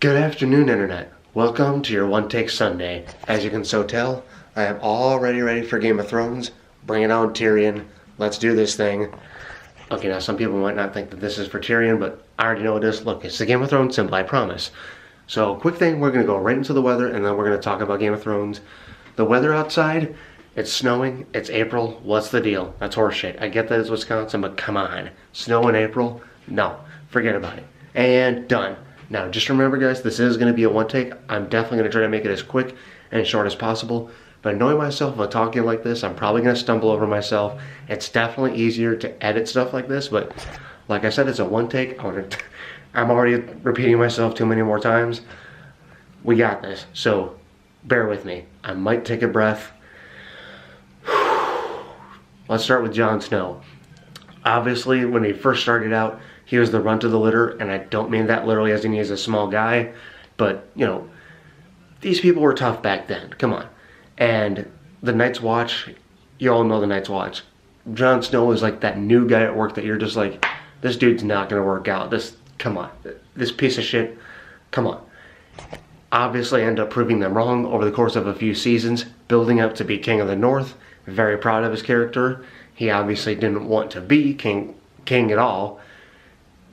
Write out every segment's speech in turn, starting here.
Good afternoon, Internet. Welcome to your One Take Sunday. As you can so tell, I am already ready for Game of Thrones. Bring it on, Tyrion. Let's do this thing. Okay, now some people might not think that this is for Tyrion, but I already know it is. Look, it's the Game of Thrones symbol, I promise. So, quick thing, we're going to go right into the weather, and then we're going to talk about Game of Thrones. The weather outside, it's snowing, it's April, what's the deal? That's horseshit. I get that it's Wisconsin, but come on. Snow in April? No. Forget about it. And done. Now, just remember, guys, this is going to be a one take. I'm definitely going to try to make it as quick and short as possible. But knowing myself, if I'm talking like this, I'm probably going to stumble over myself. It's definitely easier to edit stuff like this, but like I said, it's a one take. I'm already repeating myself too many more times. We got this, so bear with me. I might take a breath. Let's start with Jon Snow. Obviously, when he first started out, he was the runt of the litter, and I don't mean that literally as in he's a small guy, but, you know, these people were tough back then. Come on. And the Night's Watch, you all know the Night's Watch. Jon Snow is like that new guy at work that you're just like, this dude's not going to work out. Come on. This piece of shit, come on. Obviously, I ended up proving them wrong over the course of a few seasons, building up to be King of the North. Very proud of his character. He obviously didn't want to be king at all.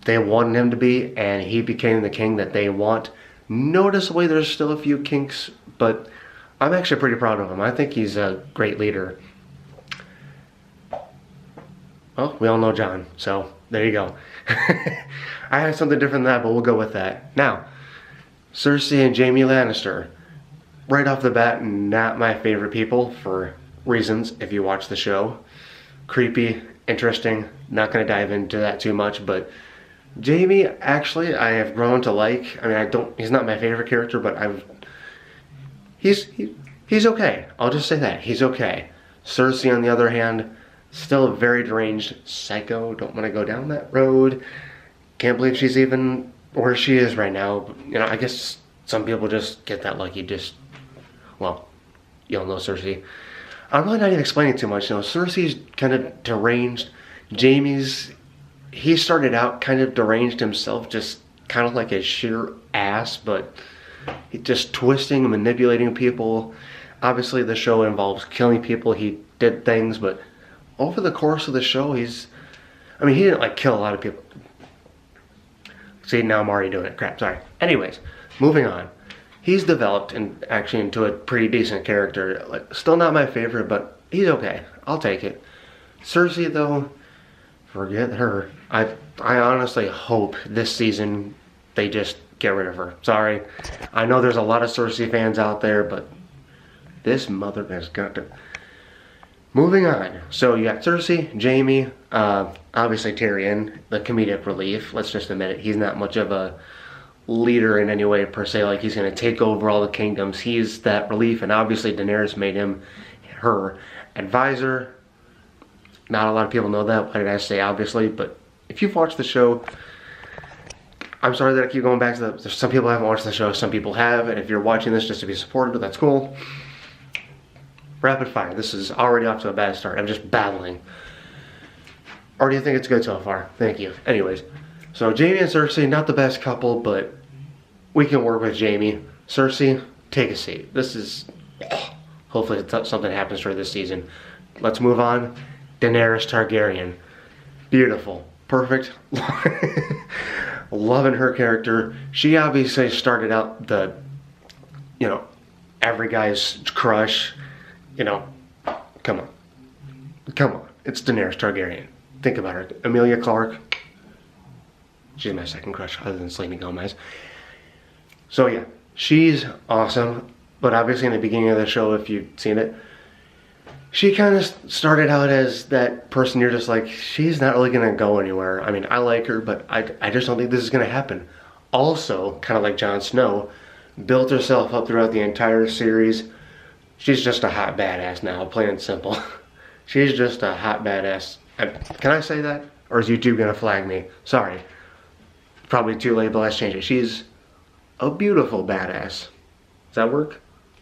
They wanted him to be, and he became the king that they want. Noticeably, there's still a few kinks, but I'm actually pretty proud of him. I think he's a great leader. Well, we all know Jon, so there you go. I have something different than that, but we'll go with that. Now, Cersei and Jaime Lannister. Right off the bat, not my favorite people for reasons if you watch the show. Creepy, interesting, not going to dive into that too much, but Jaime, actually, I have grown to like. I mean, he's not my favorite character, but he's okay. I'll just say that. He's okay. Cersei, on the other hand, still a very deranged psycho. Don't want to go down that road. Can't believe she's even where she is right now. You know, I guess some people just get that lucky. Well, you all know Cersei. I'm really not even explaining too much. You know, Cersei's kind of deranged. He started out kind of deranged himself, just kind of like a sheer ass, but he just twisting and manipulating people. Obviously, the show involves killing people. He did things, but over the course of the show, he didn't like kill a lot of people. See, now I'm already doing it. Crap, sorry. Anyways, moving on. He's developed actually into a pretty decent character. Like, still not my favorite, but he's okay. I'll take it. Cersei, though, forget her. I honestly hope this season they just get rid of her. Sorry. I know there's a lot of Cersei fans out there, but this mother has got to... Moving on. So you got Cersei, Jaime, obviously Tyrion, the comedic relief. Let's just admit it. He's not much of a leader in any way per se. Like he's going to take over all the kingdoms. He's that relief, and obviously Daenerys made him her advisor. Not a lot of people know that. Why did I say obviously? But if you've watched the show, I'm sorry that I keep going back to that. Some people haven't watched the show, some people have, and if you're watching this just to be supportive, that's cool. Rapid fire. This is already off to a bad start. I'm just battling. Or do you think it's good so far? Thank you. Anyways, so Jaime and Cersei, not the best couple, but we can work with Jaime. Cersei, take a seat. This is... hopefully something happens for this season. Let's move on. Daenerys Targaryen. Beautiful. Perfect. Loving her character. She obviously started out every guy's crush. Come on. Come on. It's Daenerys Targaryen. Think about her. Emilia Clarke. She's my second crush other than Selena Gomez. So yeah, she's awesome. But obviously in the beginning of the show, if you've seen it, she kind of started out as that person you're just like, she's not really going to go anywhere. I mean, I like her, but I just don't think this is going to happen. Also, kind of like Jon Snow, built herself up throughout the entire series. She's just a hot badass now, plain and simple. She's just a hot badass. Can I say that? Or is YouTube going to flag me? Sorry. Probably too late, but let's change it. She's a beautiful badass. Does that work?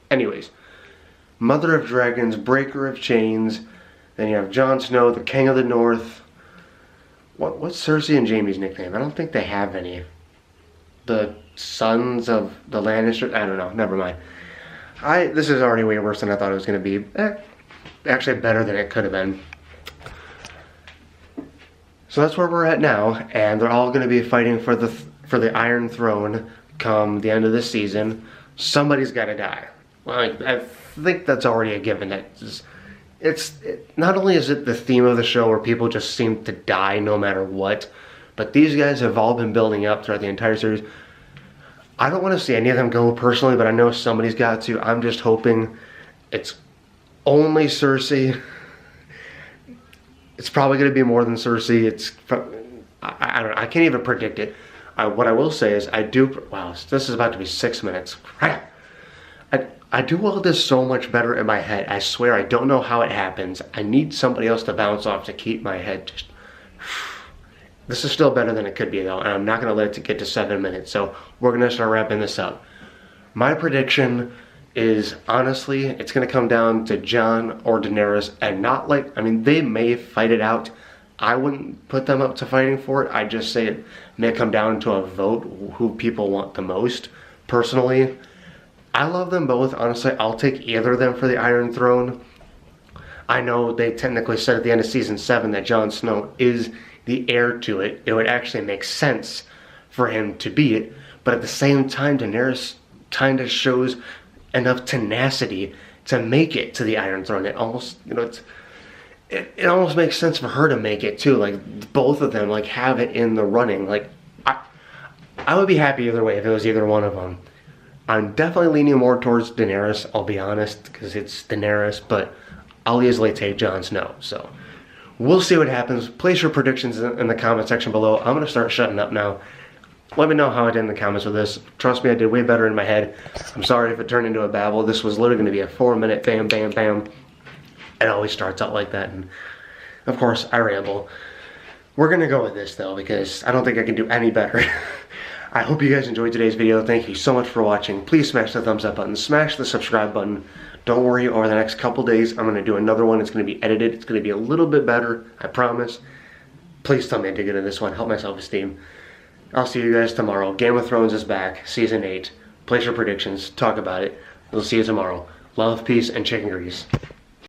Anyways. Mother of Dragons, Breaker of Chains. Then you have Jon Snow, the King of the North. What's Cersei and Jaime's nickname? I don't think they have any. The sons of the Lannisters. I don't know. Never mind. This is already way worse than I thought it was going to be. Actually better than it could have been. So that's where we're at now, and they're all going to be fighting for the Iron Throne come the end of this season. Somebody's got to die. Well, I think that's already a given. Not only is it the theme of the show where people just seem to die no matter what, but these guys have all been building up throughout the entire series. I don't want to see any of them go personally, but I know somebody's got to. I'm just hoping it's only Cersei. It's probably going to be more than Cersei. I don't know. I can't even predict it. What I will say is wow, this is about to be 6 minutes. Crap. I do all this so much better in my head. I swear I don't know how it happens. I need somebody else to bounce off to keep my head just... This is still better than it could be though, and I'm not going to let it get to 7 minutes. So we're going to start wrapping this up. My prediction is, honestly, it's going to come down to Jon or Daenerys, and not like, I mean, they may fight it out. I wouldn't put them up to fighting for it. I just say it may come down to a vote who people want the most. Personally, I love them both. Honestly, I'll take either of them for the Iron Throne. I know they technically said at the end of season 7 that Jon Snow is the heir to it. It would actually make sense for him to be it. But at the same time, Daenerys kind of shows enough tenacity to make it to the Iron Throne. It almost, you know, it almost makes sense for her to make it too. Like, both of them, like, have it in the running. Like, I would be happy either way if it was either one of them. I'm definitely leaning more towards Daenerys, I'll be honest, because it's Daenerys, but I'll easily take Jon Snow. So we'll see what happens. Place your predictions in the comment section below. I'm going to start shutting up now. Let me know how I did in the comments with this. Trust me, I did way better in my head. I'm sorry if it turned into a babble. This was literally going to be a 4-minute bam, bam, bam. It always starts out like that, and of course, I ramble. We're going to go with this, though, because I don't think I can do any better. I hope you guys enjoyed today's video. Thank you so much for watching. Please smash the thumbs up button. Smash the subscribe button. Don't worry, over the next couple days, I'm going to do another one. It's going to be edited. It's going to be a little bit better, I promise. Please tell me I did good in this one. Help my self-esteem. I'll see you guys tomorrow. Game of Thrones is back. Season 8. Place your predictions. Talk about it. We'll see you tomorrow. Love, peace, and chicken grease.